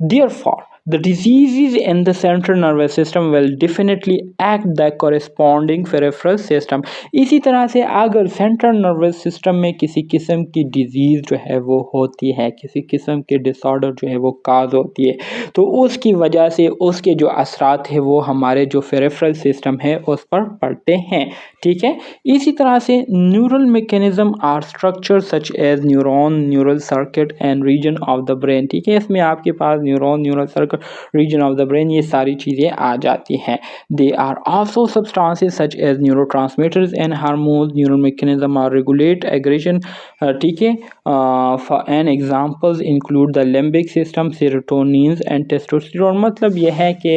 Therefore, the diseases in the central nervous system will definitely act the corresponding peripheral system। इसी तरह से अगर सेंट्रल नर्वस सिस्टम में किसी किस्म की डिजीज़ जो है वो होती है, किसी किस्म के डिसऑर्डर जो है वो काज होती है, तो उसकी वजह से उसके जो असरात है वो हमारे जो पेरिफेरल सिस्टम है उस पर पड़ते हैं। ठीक है, इसी तरह से neural mechanism are structure such as neuron, neural circuit and region of the brain. ठीक है, इसमें आपके पास neuron, neural circuit, region of the brain, ये सारी चीज़ें आ जाती हैं। They are also substances such as neurotransmitters and hormones. Neural mechanism are regulate aggression. ठीक है, and examples include the limbic system, serotonin and testosterone. मतलब यह है कि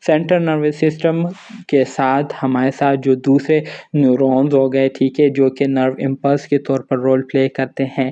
सेंट्रल नर्वस सिस्टम के साथ हमारे साथ जो दूसरे न्यूरॉन्स हो गए, ठीक है, जो कि नर्व इम्पल्स के तौर पर रोल प्ले करते हैं।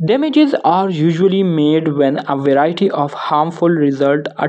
Damages are usually made when a variety of harmful results are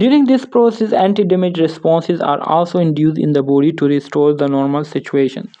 During this process, anti-damage responses are also induced in the body to restore the normal situation.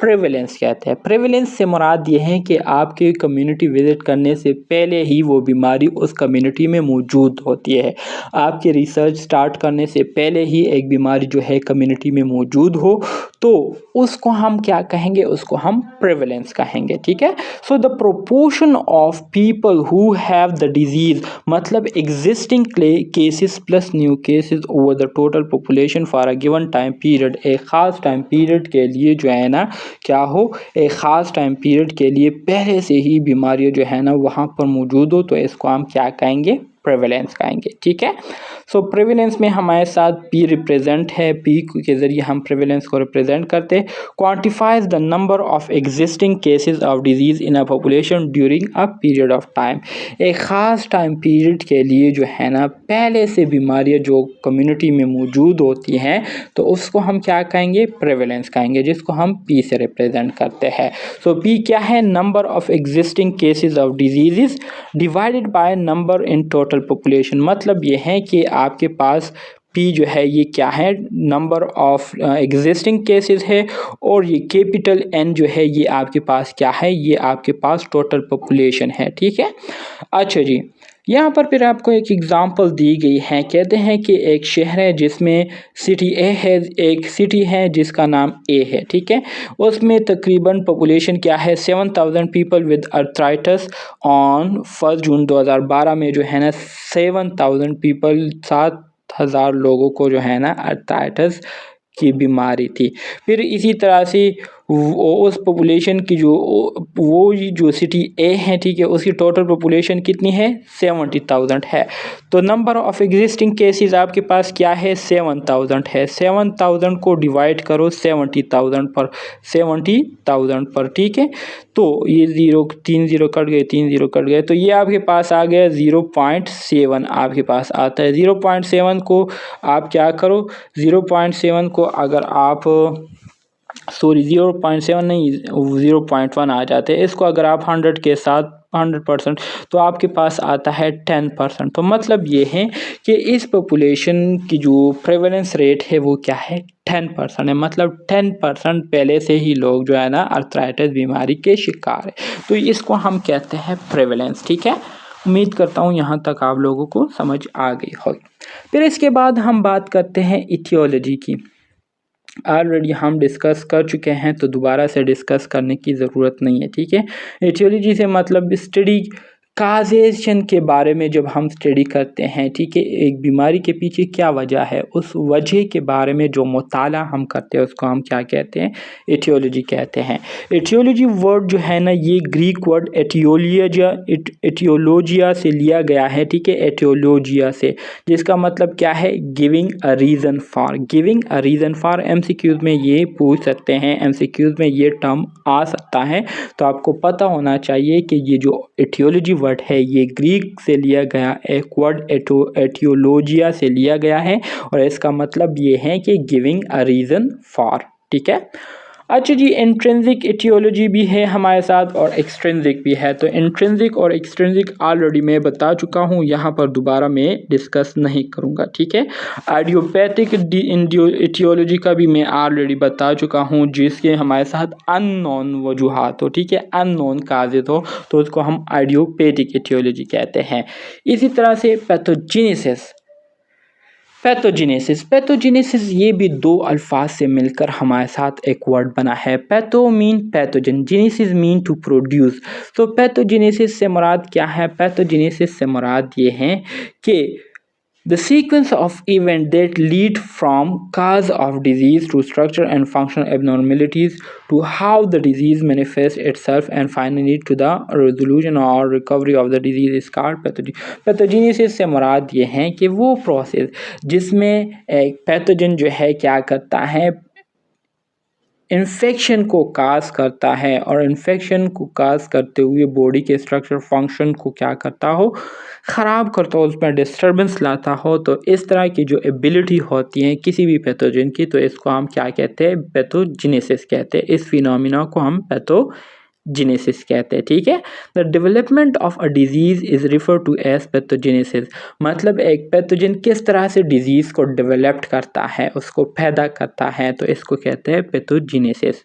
Prevalence कहते हैं। Prevalence से मुराद ये है कि आपकी community visit करने से पहले ही वो बीमारी उस कम्युनिटी में मौजूद होती है। आपके रिसर्च स्टार्ट करने से पहले ही एक बीमारी जो है कम्युनिटी में मौजूद हो तो उसको हम क्या कहेंगे, उसको हम प्रेवलेंस कहेंगे, ठीक है। So the proportion of people who have the disease मतलब existing cases plus new cases over the total population for a given time period, एक ख़ास टाइम पीरियड के लिए जो है ना क्या हो, एक ख़ास टाइम पीरियड के लिए पहले से ही बीमारियां जो है ना वहाँ पर मौजूद हो तो इसको हम क्या कहेंगे, प्रेवलेंस कहेंगे, ठीक है। सो प्रेवलेंस में हमारे साथ पी रिप्रेजेंट है, पी के ज़रिए हम प्रेवलेंस को रिप्रेजेंट करते हैं। Quantifies the number of existing cases of disease in a population during a period of time, एक ख़ास टाइम पीरियड के लिए जो है ना पहले से बीमारियां जो कम्युनिटी में मौजूद होती हैं तो उसको हम क्या कहेंगे, प्रेवलेंस कहेंगे, जिसको हम पी से रिप्रेजेंट करते हैं। सो पी क्या है, number of existing cases of disease divided by number in total population, मतलब ये है कि आपके पास पी जो है ये क्या है, नंबर ऑफ एग्जिस्टिंग केसेस है और ये कैपिटल एन जो है ये आपके पास क्या है, ये आपके पास टोटल पॉपुलेशन है, ठीक है। अच्छा जी, यहाँ पर फिर आपको एक एग्ज़ाम्पल दी गई है, कहते हैं कि एक शहर है जिसमें सिटी ए है, एक सिटी है जिसका नाम ए है, ठीक है। उसमें तकरीबन पॉपुलेशन क्या है 7000 पीपल विद अर्थराइटिस ऑन 1 जून 2012 में जो है ना 7000 पीपल 7000 लोगों को जो है ना अर्थराइटिस की बीमारी थी। फिर इसी तरह से उस पॉपुलेशन की जो सिटी ए है, ठीक है, उसकी टोटल पॉपुलेशन कितनी है 70,000 है। तो नंबर ऑफ एग्जिस्टिंग केसेस आपके पास क्या है 7000 है, 7000 को डिवाइड करो 70,000 पर, ठीक है। तो ये 3 0 कट गए, 3 0 कट गए, तो ये आपके पास आ गया 0.7 आपके पास आता है। 0.7 को आप क्या करो, 0.7 को अगर आप 0.7 नहीं 0.1 आ जाते हैं, इसको अगर आप 100 के साथ 100% तो आपके पास आता है 10%। तो मतलब ये है कि इस पॉपुलेशन की जो प्रेवलेंस रेट है वो क्या है 10% है, मतलब 10% पहले से ही लोग जो है ना अर्थराइटिस बीमारी के शिकार है, तो इसको हम कहते हैं प्रेवलेंस, ठीक है। उम्मीद करता हूँ यहाँ तक आप लोगों को समझ आ गई होगी। फिर इसके बाद हम बात करते हैं इथियोलॉजी की। ऑलरेडी हम डिस्कस कर चुके हैं तो दोबारा से डिस्कस करने की ज़रूरत नहीं है, ठीक है। एटियोलॉजी से मतलब स्टडी काजेशन के बारे में जब हम स्टडी करते हैं, ठीक है, एक बीमारी के पीछे क्या वजह है उस वजह के बारे में जो मुताला हम करते हैं उसको हम क्या कहते हैं, एटियोलॉजी कहते हैं। एटियोलॉजी वर्ड जो है ना ये ग्रीक वर्ड एटियोलॉजिया से लिया गया है, ठीक है, एटियोलॉजिया से, जिसका मतलब क्या है giving a reason for, giving a reason for. MCQs में ये पूछ सकते हैं, एमसीक्यूज़ में ये टर्म आ सकता है, तो आपको पता होना चाहिए कि ये जो एटियोलॉजी वर्ड है ये ग्रीक से लिया गया एक वर्ड एटियोलॉजिया से लिया गया है और इसका मतलब ये है कि गिविंग अ रीज़न फॉर, ठीक है। अच्छा जी, इंट्रिंसिक एटियोलॉजी भी है हमारे साथ और एक्सट्रिंसिक भी है। तो इंट्रिंसिक और एक्सट्रिंसिक ऑलरेडी मैं बता चुका हूँ, यहाँ पर दोबारा मैं डिस्कस नहीं करूँगा, ठीक है। आइडियोपैथिक एटियोलॉजी का भी मैं ऑलरेडी बता चुका हूँ, जिसके हमारे साथ अननोन वजूहात हो, ठीक है, अननोन काजेज हो तो उसको हम आइडियोपैथिक एटियोलॉजी कहते हैं। इसी तरह से पैथोजेनेसिस ये भी दो अल्फाज से मिलकर हमारे साथ एक वर्ड बना है। Patho mean pathogen, genesis mean to produce. तो पैथोजेनेसिस से मुराद क्या है, पैथोजेनेसिस से मुराद ये है कि the sequence of events that lead from cause of disease to structure and functional abnormalities to how the disease manifests itself and finally to the resolution or recovery of the disease is called pathogenesis। से मुराद ये है कि वो process जिसमें एक pathogen जो है क्या करता है, इन्फेक्शन को काज करता है और इन्फेक्शन को काज करते हुए बॉडी के स्ट्रक्चर फंक्शन को क्या करता हो, ख़राब करता हो, उसमें डिस्टर्बेंस लाता हो। तो इस तरह की जो एबिलिटी होती है किसी भी पैथोजन की, तो इसको हम क्या कहते हैं, पैथोजेनेसिस कहते हैं। इस फिनोमिना को हम पैथोजेनेसिस कहते हैं, ठीक है। The development of a disease is refer to as pathogenesis, मतलब एक पैथोजन किस तरह से डिजीज़ को डेवलप करता है, उसको पैदा करता है, तो इसको कहते हैं pathogenesis.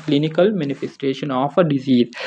clinical manifestation of a disease.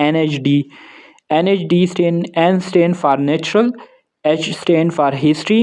NHD. NHD N stand for natural, H stand for history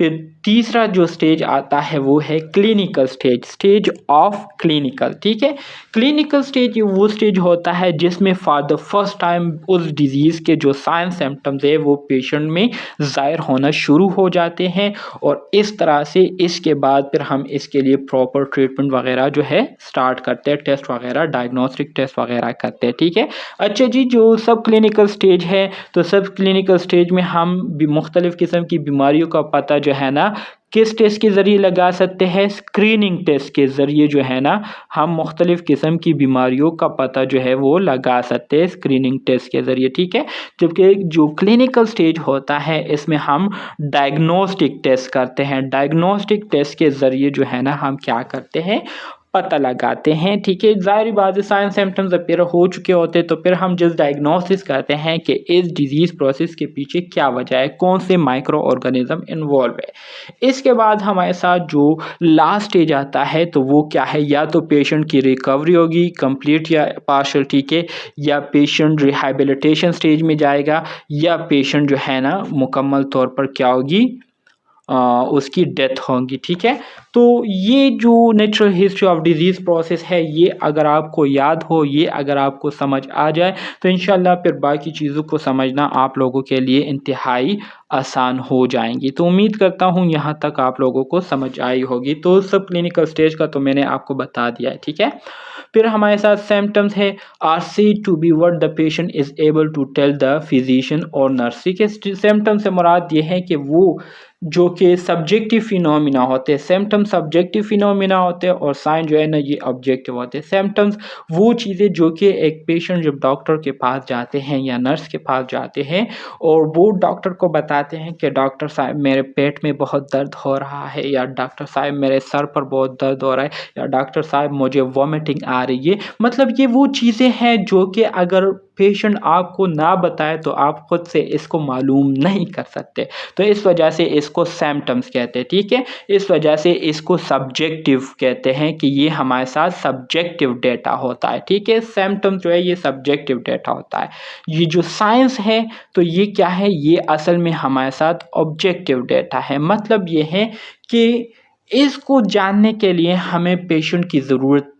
फिर तीसरा जो स्टेज आता है वो है clinical stage, stage of clinical. ठीक है, क्लिनिकल स्टेज वो स्टेज होता है जिसमें फॉर द फर्स्ट टाइम उस डिजीज़ के जो साइन सिम्टम्स है वो पेशेंट में ज़ाहिर होना शुरू हो जाते हैं, और इस तरह से इसके बाद फिर हम इसके लिए प्रॉपर ट्रीटमेंट वगैरह जो है स्टार्ट करते हैं, टेस्ट वगैरह, डायग्नोस्टिक टेस्ट वगैरह करते हैं। ठीक है, अच्छा जी, जो सब क्लिनिकल स्टेज है, तो सब क्लिनिकल स्टेज में हम मुख्तलिफ़ किस्म की बीमारियों का पता जो है ना किस टेस्ट के ज़रिए लगा सकते हैं, स्क्रीनिंग टेस्ट के ज़रिए जो है ना हम मुख्तलिफ़ किस्म की बीमारियों का पता जो है वो लगा सकते हैं स्क्रीनिंग टेस्ट के ज़रिए। ठीक है, जबकि जो क्लिनिकल स्टेज होता है इसमें हम डायग्नोस्टिक टेस्ट करते हैं, डायग्नोस्टिक टेस्ट के ज़रिए जो है ना हम क्या करते हैं, पता लगाते हैं। ठीक है, ज़ाहिर बात है साइन सिम्टम्स अपीयर हो चुके होते तो फिर हम जस्ट डायग्नोसिस करते हैं कि इस डिजीज़ प्रोसेस के पीछे क्या वजह है, कौन से माइक्रो ऑर्गेनिज्म इन्वॉल्व है। इसके बाद हमारे साथ जो लास्ट स्टेज आता है तो वो क्या है, या तो पेशेंट की रिकवरी होगी कंप्लीट या पार्शल, ठीक है, या पेशेंट रिहैबिलिटेशन स्टेज में जाएगा, या पेशेंट जो है ना मुकम्मल तौर पर क्या होगी, उसकी डेथ होगी। ठीक है, तो ये जो natural history of disease process है, ये अगर आपको याद हो, ये अगर आपको समझ आ जाए तो इंशाल्लाह फिर बाकी चीज़ों को समझना आप लोगों के लिए इंतहाई आसान हो जाएंगी। तो उम्मीद करता हूँ यहाँ तक आप लोगों को समझ आई होगी। तो सब क्लिनिकल स्टेज का तो मैंने आपको बता दिया है। ठीक है, फिर हमारे साथ सिम्टम्स है are see to be what the patient is able to tell the physician और नर्स। ठीक है, सिम्टम से मुराद ये है कि वो जो कि सब्जेक्टिव फिनोमिना होते हैं, सिम्टम सब्जेक्टिव फिनोमिना होते हैं और साइन जो है ना ये ऑब्जेक्टिव होते हैं। सिम्टम्स वो चीज़ें जो कि एक पेशेंट जब डॉक्टर के पास जाते हैं या नर्स के पास जाते हैं और वो डॉक्टर को बताते हैं कि डॉक्टर साहब मेरे पेट में बहुत दर्द हो रहा है, या डॉक्टर साहब मेरे सर पर बहुत दर्द हो रहा है, या डॉक्टर साहब मुझे वॉमिटिंग आ रही है। मतलब ये वो चीज़ें हैं जो कि अगर पेशेंट आपको ना बताए तो आप खुद से इसको मालूम नहीं कर सकते, तो इस वजह से इसको सिम्टम्स कहते हैं। ठीक है, इस वजह से इसको सब्जेक्टिव कहते हैं कि ये हमारे साथ सब्जेक्टिव डेटा होता है। ठीक है, सिम्टम्स जो है ये सब्जेक्टिव डेटा होता है। ये जो साइंस है तो ये क्या है, ये असल में हमारे साथ ऑब्जेक्टिव डेटा है। मतलब ये है कि इसको जानने के लिए हमें पेशेंट की ज़रूरत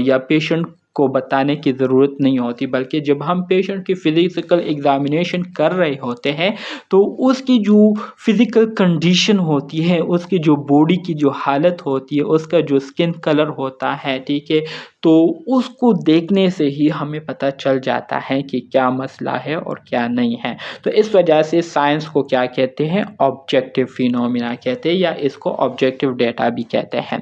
या पेशेंट को बताने की ज़रूरत नहीं होती, बल्कि जब हम पेशेंट की फ़िज़िकल एग्ज़ामिनेशन कर रहे होते हैं तो उसकी जो फ़िज़िकल कंडीशन होती है, उसकी जो बॉडी की जो हालत होती है, उसका जो स्किन कलर होता है, ठीक है, तो उसको देखने से ही हमें पता चल जाता है कि क्या मसला है और क्या नहीं है। तो इस वजह से साइंस को क्या कहते हैं, ऑब्जेक्टिव फिनोमिना कहते हैं, या इसको ऑब्जेक्टिव डेटा भी कहते हैं।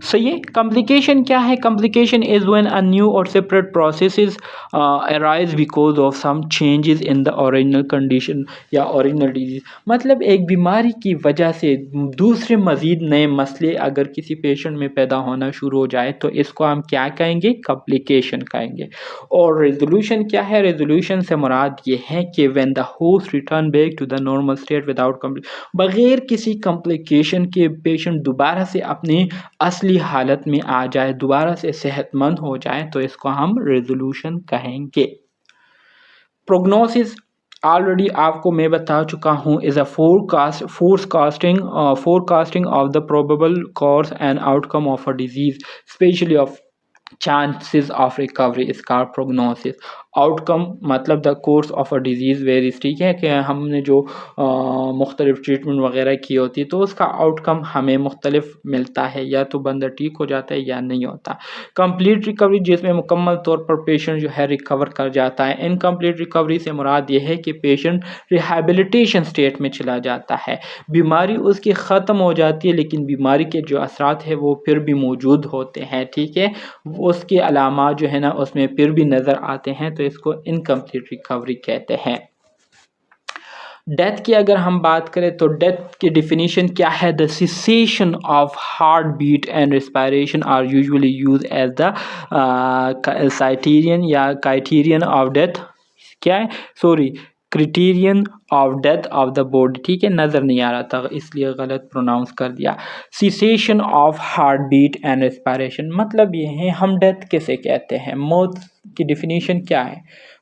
सही है, कॉम्प्लिकेशन क्या है, complication is when a new or separate processes arise because of some changes in the original condition या ओरिजिनल डिजीज। मतलब एक बीमारी की वजह से दूसरे मज़ीद नए मसले अगर किसी पेशेंट में पैदा होना शुरू हो जाए तो इसको हम क्या कहेंगे, कॉम्प्लिकेशन कहेंगे। और रेजोल्यूशन क्या है, रेजोल्यूशन से मुराद ये है कि when the host return back to the normal state without बगैर किसी कॉम्प्लिकेशन के पेशेंट दोबारा से अपनी असली हालत में आ जाए, दोबारा से सेहतमंद हो जाए, तो इसको हम रेजोल्यूशन कहेंगे। प्रोग्नोसिस ऑलरेडी आपको मैं बता चुका हूँ, is a forecasting of the probable cause and outcome of a disease, specially of chances of recovery is called prognosis. Outcome मतलब the course of a disease varies. ठीक है, कि हमने जो मुख्तलिफ ट्रीटमेंट वगैरह की होती है तो उसका आउटकम हमें मुख्तलिफ मिलता है, या तो बंदा ठीक हो जाता है या नहीं होता। कंप्लीट रिकवरी जिसमें मुकम्मल तौर पर पेशेंट जो है रिकवर कर जाता है। इनकम्प्लीट रिकवरी से मुराद ये है कि पेशेंट रिहैबिलिटेशन स्टेट में चला जाता है, बीमारी उसकी ख़त्म हो जाती है लेकिन बीमारी के जो असरात है वो फिर भी मौजूद होते हैं। ठीक है, उसके अलामात जो है ना उसमें फिर भी नज़र आते हैं, तो इसको इनकम्प्लीट रिकवरी कहते हैं। डेथ की अगर हम बात करें तो डेथ की डिफिनीशन क्या है, the cessation of heart beat and respiration are usually use as the criterion या क्राइटेरियन ऑफ डेथ, क्या है, sorry, criterion of death of the body. ठीक है, नज़र नहीं आ रहा था इसलिए गलत प्रोनाउंस कर दिया। Cessation of heart beat and respiration मतलब ये है हम डेथ किसे कहते हैं, मौत की डिफिनीशन क्या है,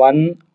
1